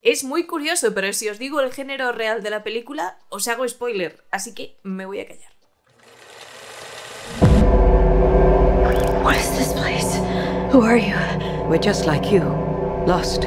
Es muy curioso, pero si os digo el género real de la película, os hago spoiler, así que me voy a callar. What is this place? Who are you? We're just like you, lost.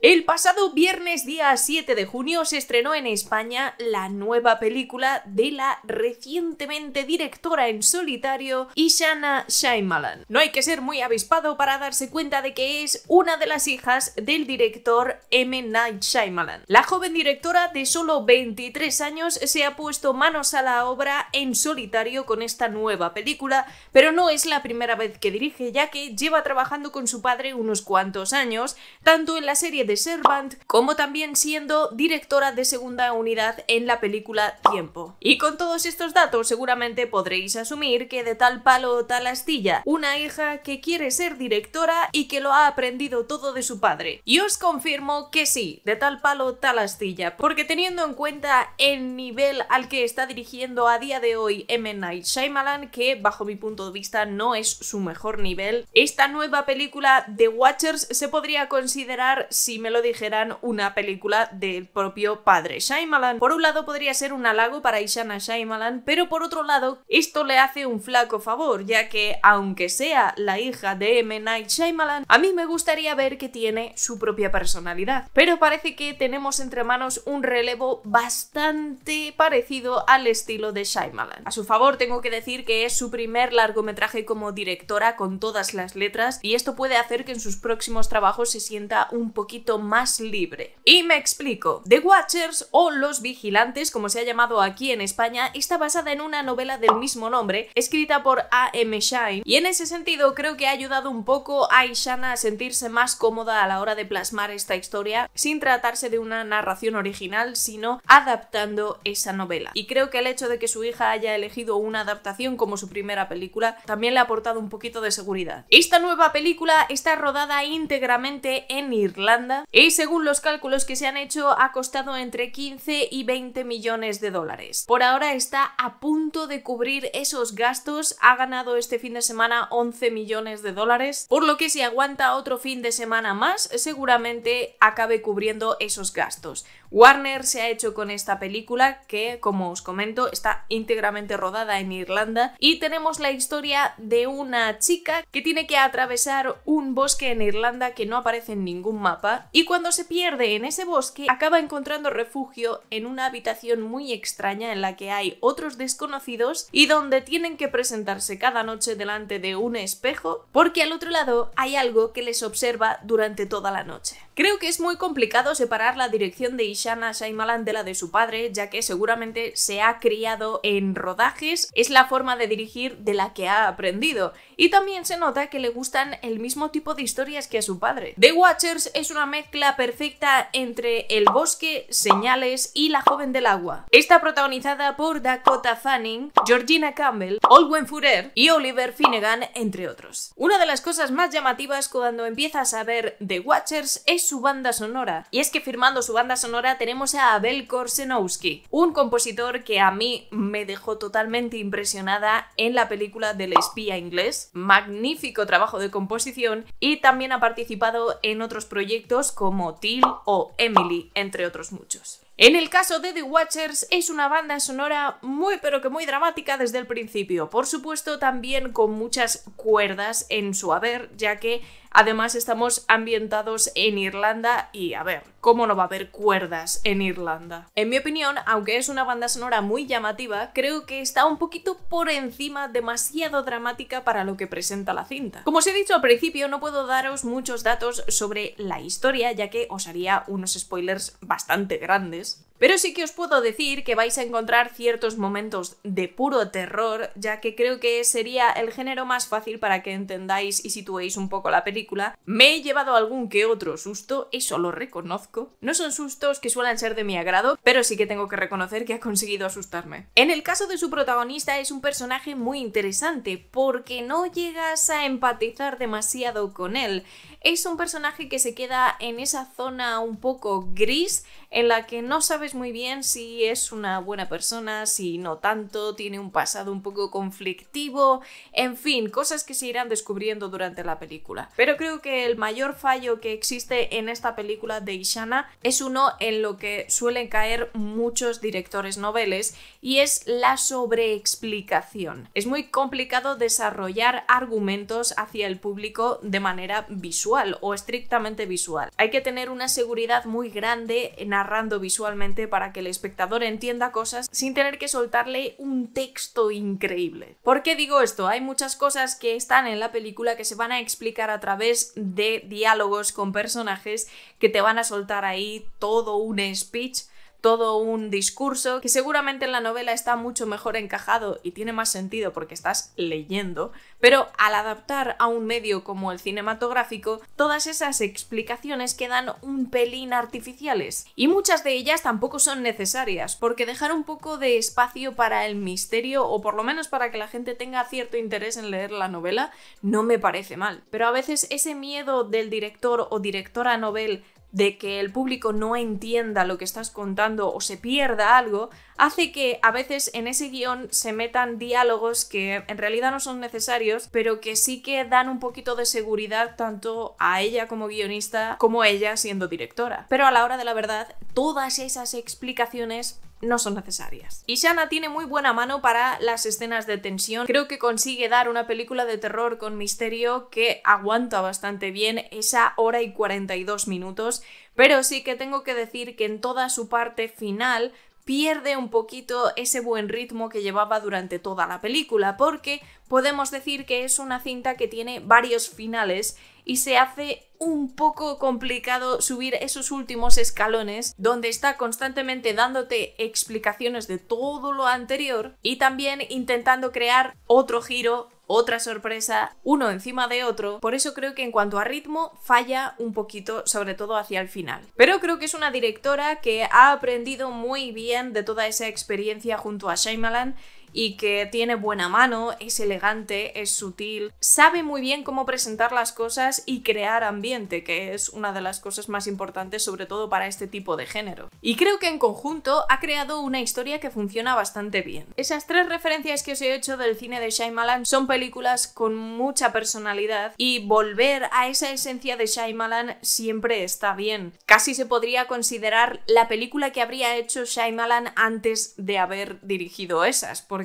El pasado viernes día 7 de junio se estrenó en España la nueva película de la recientemente directora en solitario Ishana Shyamalan. No hay que ser muy avispado para darse cuenta de que es una de las hijas del director M. Night Shyamalan. La joven directora de solo 23 años se ha puesto manos a la obra en solitario con esta nueva película, pero no es la primera vez que dirige, ya que lleva trabajando con su padre unos cuantos años, tanto en la serie de Servant como también siendo directora de segunda unidad en la película Tiempo. Y con todos estos datos seguramente podréis asumir que de tal palo tal astilla, una hija que quiere ser directora y que lo ha aprendido todo de su padre. Y os confirmo que sí, de tal palo tal astilla, porque teniendo en cuenta el nivel al que está dirigiendo a día de hoy M. Night Shyamalan, que bajo mi punto de vista no es su mejor nivel, esta nueva película The Watchers se podría considerar, si me lo dijeran, una película del propio padre Shyamalan. Por un lado podría ser un halago para Ishana Shyamalan, pero por otro lado esto le hace un flaco favor, ya que aunque sea la hija de M. Night Shyamalan, a mí me gustaría ver que tiene su propia personalidad. Pero parece que tenemos entre manos un relevo bastante parecido al estilo de Shyamalan. A su favor tengo que decir que es su primer largometraje como directora con todas las letras, y esto puede hacer que en sus próximos trabajos se sienta un poquito más libre. Y me explico. The Watchers, o Los Vigilantes, como se ha llamado aquí en España, está basada en una novela del mismo nombre, escrita por A.M. Shine, y en ese sentido creo que ha ayudado un poco a Ishana a sentirse más cómoda a la hora de plasmar esta historia, sin tratarse de una narración original, sino adaptando esa novela. Y creo que el hecho de que su hija haya elegido una adaptación como su primera película también le ha aportado un poquito de seguridad. Esta nueva película está rodada íntegramente en Irlanda y, según los cálculos que se han hecho, ha costado entre 15 y 20 millones de dólares. Por ahora está a punto de cubrir esos gastos, ha ganado este fin de semana 11 millones de dólares, por lo que si aguanta otro fin de semana más, seguramente acabe cubriendo esos gastos. Warner se ha hecho con esta película que, como os comento, está íntegramente rodada en Irlanda, y tenemos la historia de una chica que tiene que atravesar un bosque en Irlanda que no aparece en ningún mapa, y cuando se pierde en ese bosque acaba encontrando refugio en una habitación muy extraña en la que hay otros desconocidos y donde tienen que presentarse cada noche delante de un espejo porque al otro lado hay algo que les observa durante toda la noche. Creo que es muy complicado separar la dirección de Ishana Shyamalan de la de su padre, ya que seguramente se ha criado en rodajes, es la forma de dirigir de la que ha aprendido, y también se nota que le gustan el mismo tipo de historias que a su padre. The Watchers es una mezcla perfecta entre el bosque, señales y La joven del agua. Está protagonizada por Dakota Fanning, Georgina Campbell, Olwen Fourer y Oliver Finnegan, entre otros. Una de las cosas más llamativas cuando empiezas a ver The Watchers es su banda sonora, y es que firmando su banda sonora tenemos a Abel Korsenowski, un compositor que a mí me dejó totalmente impresionada en la película del espía inglés. Magnífico trabajo de composición, y también ha participado en otros proyectos como Till o Emily, entre otros muchos. En el caso de The Watchers es una banda sonora muy pero que muy dramática desde el principio, por supuesto también con muchas cuerdas en su haber, ya que además estamos ambientados en Irlanda y a ver, ¿cómo no va a haber cuerdas en Irlanda? En mi opinión, aunque es una banda sonora muy llamativa, creo que está un poquito por encima, demasiado dramática para lo que presenta la cinta. Como os he dicho al principio, no puedo daros muchos datos sobre la historia, ya que os haría unos spoilers bastante grandes. Pero sí que os puedo decir que vais a encontrar ciertos momentos de puro terror, ya que creo que sería el género más fácil para que entendáis y situéis un poco la película. Me he llevado algún que otro susto, eso lo reconozco. No son sustos que suelen ser de mi agrado, pero sí que tengo que reconocer que ha conseguido asustarme. En el caso de su protagonista es un personaje muy interesante, porque no llegas a empatizar demasiado con él. Es un personaje que se queda en esa zona un poco gris, en la que no sabes sabes muy bien si es una buena persona, si no tanto, tiene un pasado un poco conflictivo, en fin, cosas que se irán descubriendo durante la película. Pero creo que el mayor fallo que existe en esta película de Ishana es uno en lo que suelen caer muchos directores noveles, y es la sobreexplicación. Es muy complicado desarrollar argumentos hacia el público de manera visual o estrictamente visual. Hay que tener una seguridad muy grande narrando visualmente para que el espectador entienda cosas sin tener que soltarle un texto increíble. ¿Por qué digo esto? Hay muchas cosas que están en la película que se van a explicar a través de diálogos con personajes que te van a soltar ahí todo un speech, todo un discurso que seguramente en la novela está mucho mejor encajado y tiene más sentido porque estás leyendo, pero al adaptar a un medio como el cinematográfico, todas esas explicaciones quedan un pelín artificiales y muchas de ellas tampoco son necesarias, porque dejar un poco de espacio para el misterio, o por lo menos para que la gente tenga cierto interés en leer la novela, no me parece mal. Pero a veces ese miedo del director o directora novel de que el público no entienda lo que estás contando o se pierda algo, hace que a veces en ese guión se metan diálogos que en realidad no son necesarios, pero que sí que dan un poquito de seguridad tanto a ella como guionista como ella siendo directora. Pero a la hora de la verdad, todas esas explicaciones no son necesarias. Ishana tiene muy buena mano para las escenas de tensión. Creo que consigue dar una película de terror con misterio que aguanta bastante bien esa hora y 42 minutos, pero sí que tengo que decir que en toda su parte final pierde un poquito ese buen ritmo que llevaba durante toda la película, porque podemos decir que es una cinta que tiene varios finales y se hace un poco complicado subir esos últimos escalones donde está constantemente dándote explicaciones de todo lo anterior y también intentando crear otro giro, otra sorpresa, uno encima de otro. Por eso creo que en cuanto a ritmo falla un poquito, sobre todo hacia el final. Pero creo que es una directora que ha aprendido muy bien de toda esa experiencia junto a Shyamalan y que tiene buena mano, es elegante, es sutil, sabe muy bien cómo presentar las cosas y crear ambiente, que es una de las cosas más importantes sobre todo para este tipo de género. Y creo que en conjunto ha creado una historia que funciona bastante bien. Esas 3 referencias que os he hecho del cine de Shyamalan son películas con mucha personalidad y volver a esa esencia de Shyamalan siempre está bien. Casi se podría considerar la película que habría hecho Shyamalan antes de haber dirigido esas, porque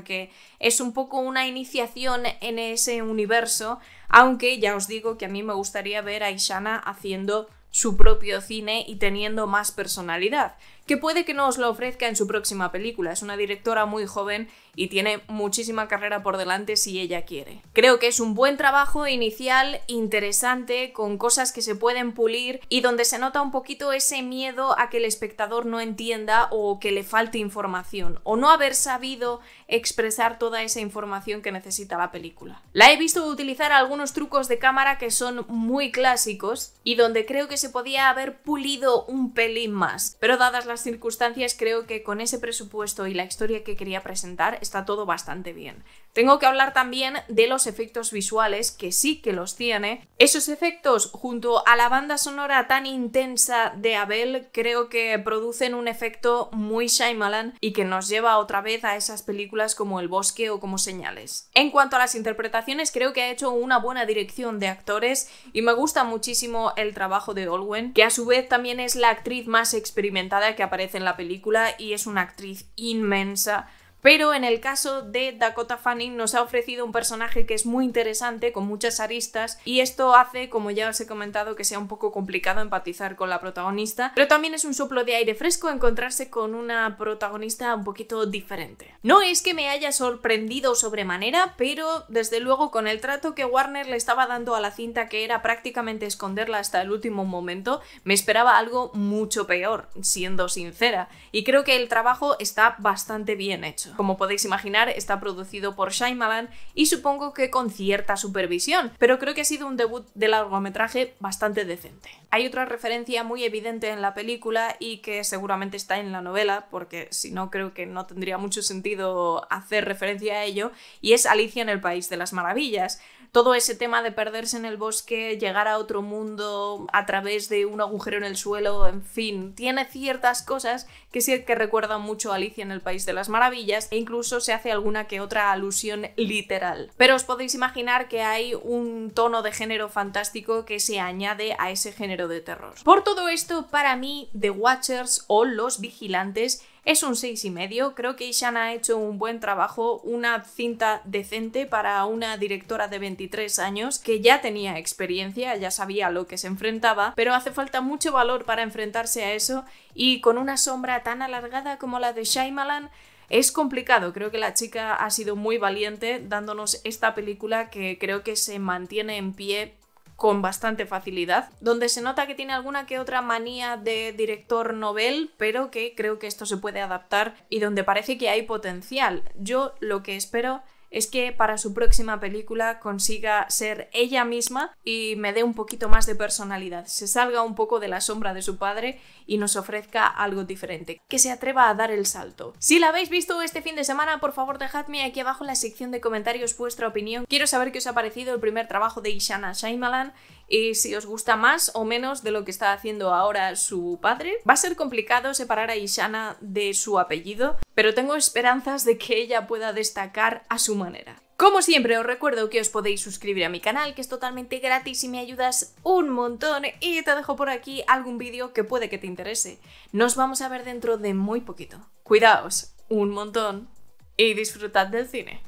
es un poco una iniciación en ese universo, aunque ya os digo que a mí me gustaría ver a Ishana haciendo su propio cine y teniendo más personalidad, que puede que no os lo ofrezca en su próxima película. Es una directora muy joven y tiene muchísima carrera por delante si ella quiere. Creo que es un buen trabajo inicial, interesante, con cosas que se pueden pulir y donde se nota un poquito ese miedo a que el espectador no entienda o que le falte información, o no haber sabido expresar toda esa información que necesita la película. La he visto utilizar algunos trucos de cámara que son muy clásicos y donde creo que se podía haber pulido un pelín más, pero dadas las circunstancias creo que con ese presupuesto y la historia que quería presentar está todo bastante bien. Tengo que hablar también de los efectos visuales, que sí que los tiene. Esos efectos, junto a la banda sonora tan intensa de Abel, creo que producen un efecto muy Shyamalan y que nos lleva otra vez a esas películas como El Bosque o como Señales. En cuanto a las interpretaciones, creo que ha hecho una buena dirección de actores y me gusta muchísimo el trabajo de Olwen, que a su vez también es la actriz más experimentada que aparece en la película y es una actriz inmensa. Pero en el caso de Dakota Fanning nos ha ofrecido un personaje que es muy interesante, con muchas aristas, y esto hace, como ya os he comentado, que sea un poco complicado empatizar con la protagonista, pero también es un soplo de aire fresco encontrarse con una protagonista un poquito diferente. No es que me haya sorprendido sobremanera, pero desde luego con el trato que Warner le estaba dando a la cinta, que era prácticamente esconderla hasta el último momento, me esperaba algo mucho peor, siendo sincera, y creo que el trabajo está bastante bien hecho. Como podéis imaginar, está producido por Shyamalan y supongo que con cierta supervisión, pero creo que ha sido un debut de largometraje bastante decente. Hay otra referencia muy evidente en la película y que seguramente está en la novela, porque si no creo que no tendría mucho sentido hacer referencia a ello, y es Alicia en el País de las Maravillas. todo ese tema de perderse en el bosque, llegar a otro mundo a través de un agujero en el suelo, en fin, tiene ciertas cosas que sí que recuerdan mucho a Alicia en el País de las Maravillas e incluso se hace alguna que otra alusión literal. Pero os podéis imaginar que hay un tono de género fantástico que se añade a ese género de terror. Por todo esto, para mí, The Watchers o Los Vigilantes es un 6,5. Creo que Ishana ha hecho un buen trabajo, una cinta decente para una directora de 23 años que ya tenía experiencia, ya sabía a lo que se enfrentaba, pero hace falta mucho valor para enfrentarse a eso y con una sombra tan alargada como la de Shyamalan es complicado. Creo que la chica ha sido muy valiente dándonos esta película que creo que se mantiene en pie con bastante facilidad, donde se nota que tiene alguna que otra manía de director novel, pero que creo que esto se puede adaptar y donde parece que hay potencial. Yo lo que espero es que para su próxima película consiga ser ella misma y me dé un poquito más de personalidad, se salga un poco de la sombra de su padre y nos ofrezca algo diferente, que se atreva a dar el salto. Si la habéis visto este fin de semana, por favor dejadme aquí abajo en la sección de comentarios vuestra opinión. Quiero saber qué os ha parecido el primer trabajo de Ishana Shyamalan y si os gusta más o menos de lo que está haciendo ahora su padre. Va a ser complicado separar a Ishana de su apellido, pero tengo esperanzas de que ella pueda destacar a su manera. Como siempre, os recuerdo que os podéis suscribir a mi canal, que es totalmente gratis y me ayudas un montón, y te dejo por aquí algún vídeo que puede que te interese. Nos vamos a ver dentro de muy poquito. Cuidaos un montón y disfrutad del cine.